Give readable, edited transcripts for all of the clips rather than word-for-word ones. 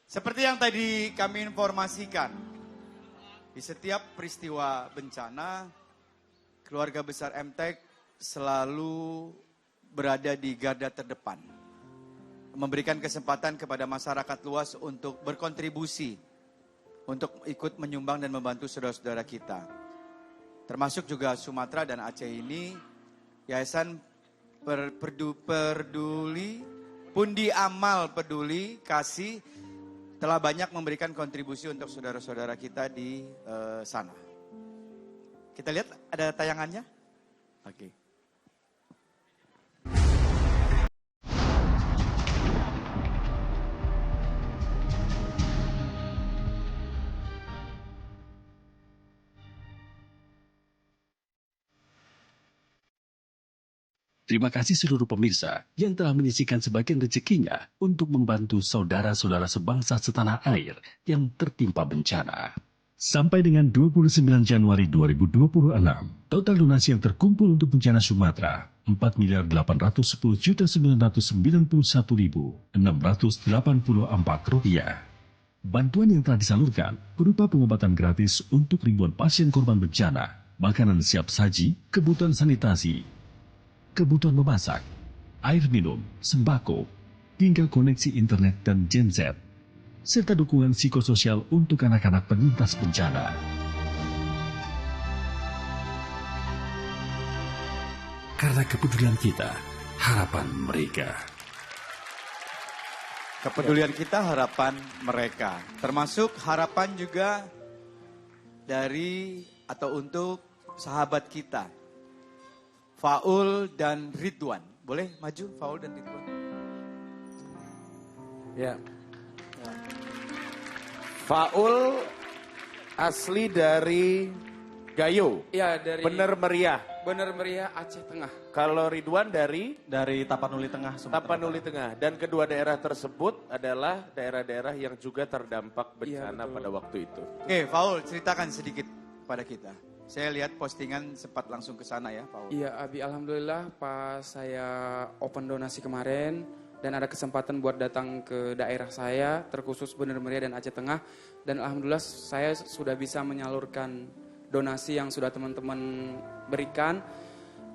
Seperti yang tadi kami informasikan, di setiap peristiwa bencana, keluarga besar MTEK selalu berada di garda terdepan. Memberikan kesempatan kepada masyarakat luas untuk berkontribusi, untuk ikut menyumbang dan membantu saudara-saudara kita. Termasuk juga Sumatera dan Aceh ini, Yayasan Peduli, Pundi Amal Peduli Kasih, telah banyak memberikan kontribusi untuk saudara-saudara kita di sana. Kita lihat ada tayangannya? Oke. Terima kasih seluruh pemirsa yang telah menyisihkan sebagian rezekinya untuk membantu saudara-saudara sebangsa setanah air yang tertimpa bencana. Sampai dengan 29 Januari 2026, total donasi yang terkumpul untuk bencana Sumatera, 4.810.991.684 rupiah. Bantuan yang telah disalurkan berupa pengobatan gratis untuk ribuan pasien korban bencana, makanan siap saji, kebutuhan sanitasi, kebutuhan memasak, air minum, sembako, hingga koneksi internet dan genset, serta dukungan psikososial untuk anak-anak penyintas bencana. Karena kepedulian kita, harapan mereka. Kepedulian kita, harapan mereka. Termasuk harapan juga dari atau untuk sahabat kita, Faul dan Ridwan. Boleh maju Faul dan Ridwan? Ya. Faul asli dari Gayo. Iya, dari Bener Meriah. Bener Meriah Aceh Tengah. Kalau Ridwan dari Tapanuli Tengah. Tapanuli Tengah. Dan kedua daerah tersebut adalah daerah-daerah yang juga terdampak bencana pada waktu itu. Oke, Faul, ceritakan sedikit pada kita. Saya lihat postingan sempat langsung ke sana ya, Faul. Iya, Abi, alhamdulillah pas saya open donasi kemarin dan ada kesempatan buat datang ke daerah saya, terkhusus Bener Meriah dan Aceh Tengah, dan alhamdulillah saya sudah bisa menyalurkan donasi yang sudah teman-teman berikan.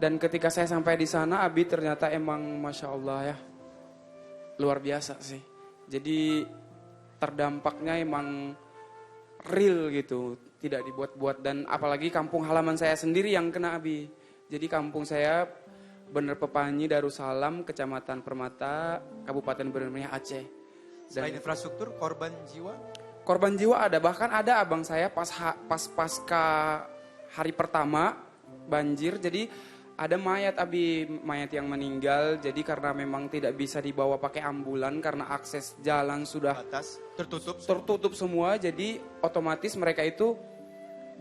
Dan ketika saya sampai di sana, Abi, ternyata emang Masya Allah ya, luar biasa sih. Jadi terdampaknya emang real gitu, tidak dibuat-buat. Dan apalagi kampung halaman saya sendiri yang kena, Abi. Jadi kampung saya Bener Pepanyi, Darussalam, Kecamatan Permata, Kabupaten Bener Meriah, Aceh. Selain infrastruktur, korban jiwa? Korban jiwa ada, bahkan ada abang saya pasca hari pertama banjir, jadi ada mayat, Abi, mayat yang meninggal. Jadi karena memang tidak bisa dibawa pakai ambulan karena akses jalan sudah Batas, tertutup semua, jadi otomatis mereka itu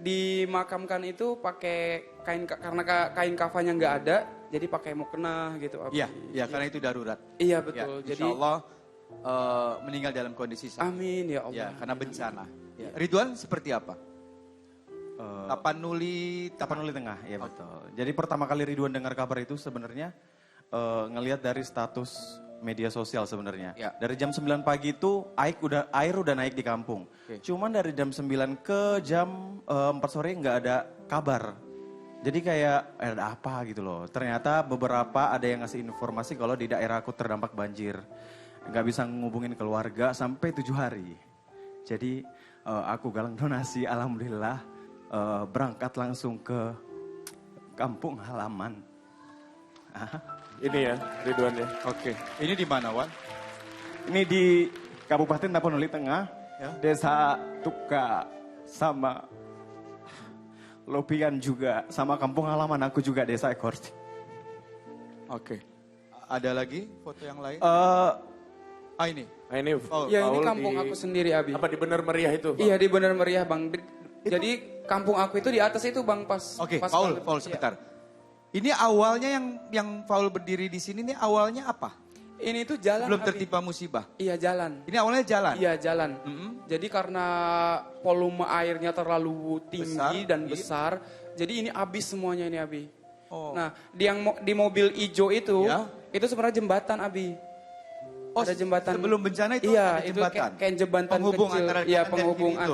dimakamkan itu pakai kain, karena kain kafannya nggak ada, jadi pakai mukena gitu, Abi. Iya, karena itu darurat. Iya betul. Ya, Jadi insya Allah meninggal dalam kondisi sakit. amin ya Allah. Ya, karena bencana. Ya. Ridwan seperti apa? Tapanuli Tengah, ya betul. Jadi pertama kali Ridwan dengar kabar itu sebenarnya ngelihat dari status media sosial sebenarnya. Ya. Dari jam 9 pagi itu air udah naik di kampung. Oke. Cuman dari jam 9 ke jam 4 sore nggak ada kabar. Jadi kayak ada apa gitu loh. Ternyata beberapa ada yang ngasih informasi kalau di daerah aku terdampak banjir. Nggak bisa ngubungin keluarga sampai 7 hari. Jadi aku galang donasi, alhamdulillah berangkat langsung ke kampung halaman. Ini ya Ridwan ya. Oke. Ini di mana, Wan? Ini di Kabupaten Tapanuli Tengah, Ya. Desa Tuka, sama Lopian juga, sama kampung halaman aku juga Desa Ekorti. Oke. Ada lagi foto yang lain? Ini. Nah, ini Ya ini Faul kampung aku sendiri, Abi. Apa di Bener Meriah itu? Iya di Bener Meriah, Bang. Jadi kampung aku itu di atas itu, Bang, pas. Oke, pas Faul banget. sebentar. Ini awalnya yang Faul berdiri di sini ini awalnya apa? Ini tuh jalan, Belum Abi. tertimpa musibah. Iya, jalan. Ini awalnya jalan. Iya, jalan. Mm-mm. Jadi karena volume airnya terlalu tinggi Besar, dan iya. besar, jadi ini habis semuanya ini, Abi. Oh. Nah, di mobil ijo itu, Ya. itu sebenarnya jembatan, Abi. Oh, ada jembatan. sebelum bencana itu iya, ada jembatan? Itu kayak jembatan Penghubung kecil. antara Iya, kanan dan penghubung kiri itu.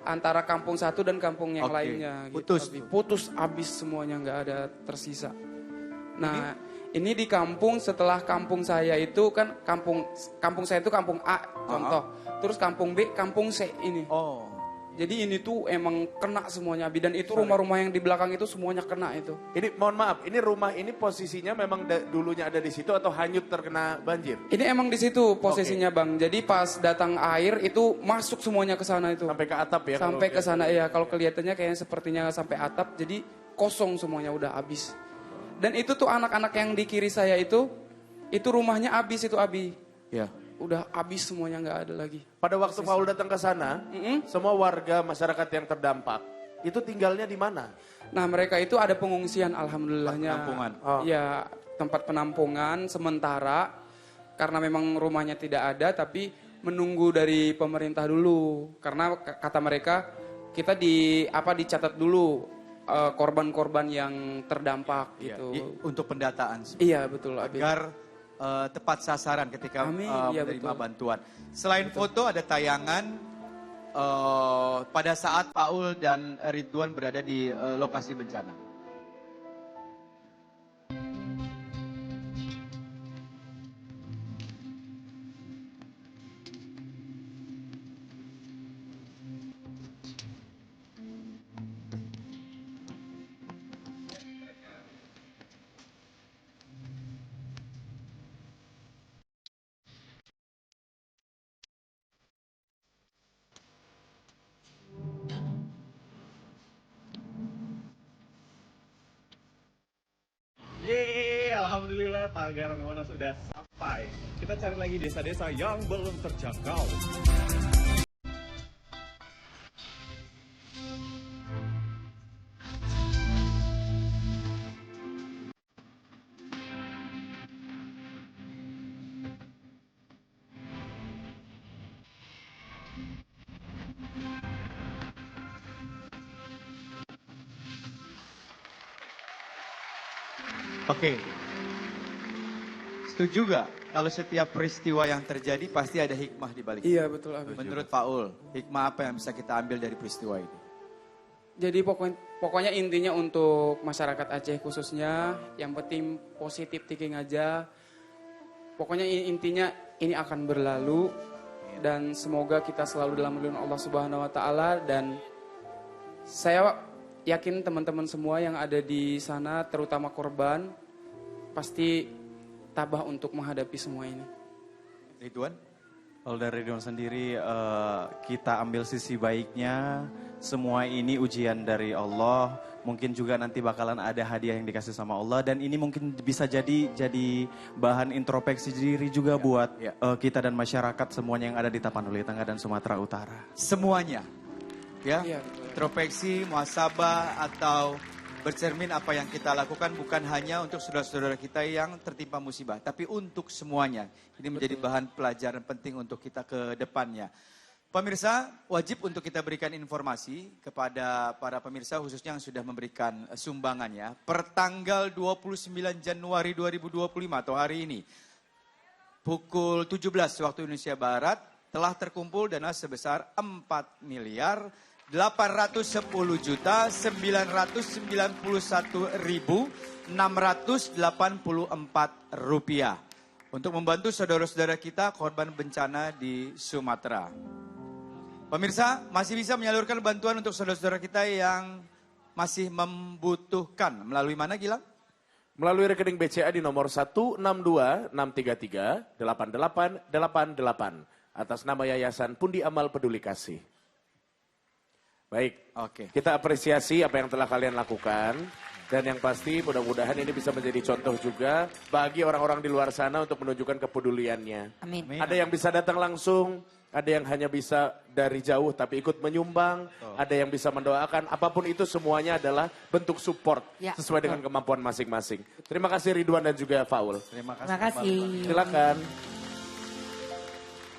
antara kampung satu dan kampung yang Oke, lainnya. putus. Gitu. Putus abis semuanya, nggak ada tersisa. Nah, ini di kampung, setelah kampung saya itu kan kampung saya itu kampung A contoh. Terus kampung B, kampung C ini. Oh. Jadi ini tuh emang kena semuanya Abi, dan itu rumah-rumah yang di belakang itu semuanya kena itu. Ini mohon maaf, ini rumah ini posisinya memang dulunya ada di situ atau hanyut terkena banjir? Ini emang di situ posisinya Bang. Jadi pas datang air itu masuk semuanya ke sana itu. Sampai ke atap ya? Sampai kalau ke sana ya. Kalau kelihatannya kayaknya sepertinya sampai atap, jadi kosong semuanya, udah habis. Dan itu tuh anak-anak yang di kiri saya itu rumahnya habis itu Abi. Ya. Udah habis semuanya, nggak ada lagi. Pada waktu Paul datang ke sana, semua warga masyarakat yang terdampak itu tinggalnya di mana? Nah mereka itu ada pengungsian alhamdulillahnya. Penampungan. Ya tempat penampungan sementara karena memang rumahnya tidak ada, tapi menunggu dari pemerintah dulu. Karena kata mereka kita dicatat dulu korban-korban yang terdampak Iya, gitu. untuk pendataan. Iya betul Abi. Agar tepat sasaran ketika Amin, iya, menerima betul. bantuan. Selain foto ada tayangan pada saat Paul dan Ridwan berada di lokasi bencana. Yeay, alhamdulillah Tagar Monas sudah sampai. Kita cari lagi desa-desa yang belum terjangkau. Oke. Setuju gak kalau setiap peristiwa yang terjadi pasti ada hikmah di balik? Iya betul Abi. Menurut Paul, hikmah apa yang bisa kita ambil dari peristiwa ini? Jadi pokoknya intinya untuk masyarakat Aceh khususnya, yang penting positif thinking aja. Pokoknya intinya ini akan berlalu dan semoga kita selalu dalam lindungan Allah Subhanahu wa taala, dan saya yakin teman-teman semua yang ada di sana terutama korban pasti tabah untuk menghadapi semua ini. Ridwan? Kalau dari Ridwan sendiri, kita ambil sisi baiknya. Semua ini ujian dari Allah. Mungkin juga nanti bakalan ada hadiah yang dikasih sama Allah. Dan ini mungkin bisa jadi bahan introspeksi diri juga buat kita dan masyarakat semuanya yang ada di Tapanuli Tengah dan Sumatera Utara. Semuanya. Ya, Iya, betul. introspeksi, muhasabah atau bercermin apa yang kita lakukan bukan hanya untuk saudara-saudara kita yang tertimpa musibah, tapi untuk semuanya. Ini menjadi bahan pelajaran penting untuk kita ke depannya. Pemirsa, wajib untuk kita berikan informasi kepada para pemirsa khususnya yang sudah memberikan sumbangannya. Per tanggal 29 Januari 2025 atau hari ini, pukul 17 waktu Indonesia Barat, telah terkumpul dana sebesar 4 miliar 810 juta 991.684 rupiah untuk membantu saudara-saudara kita korban bencana di Sumatera. Pemirsa, masih bisa menyalurkan bantuan untuk saudara-saudara kita yang masih membutuhkan. Melalui mana, Gilang? Melalui rekening BCA di nomor 162-633-8888 atas nama Yayasan Pundi Amal Peduli Kasih. Baik, Oke. kita apresiasi apa yang telah kalian lakukan. Dan yang pasti mudah-mudahan ini bisa menjadi contoh juga bagi orang-orang di luar sana untuk menunjukkan kepeduliannya. Amin. Ada yang bisa datang langsung, ada yang hanya bisa dari jauh tapi ikut menyumbang, ada yang bisa mendoakan. Apapun itu semuanya adalah bentuk support Ya, sesuai dengan kemampuan masing-masing. Terima kasih Ridwan dan juga Faul. Terima kasih. Terima kasih. Silakan.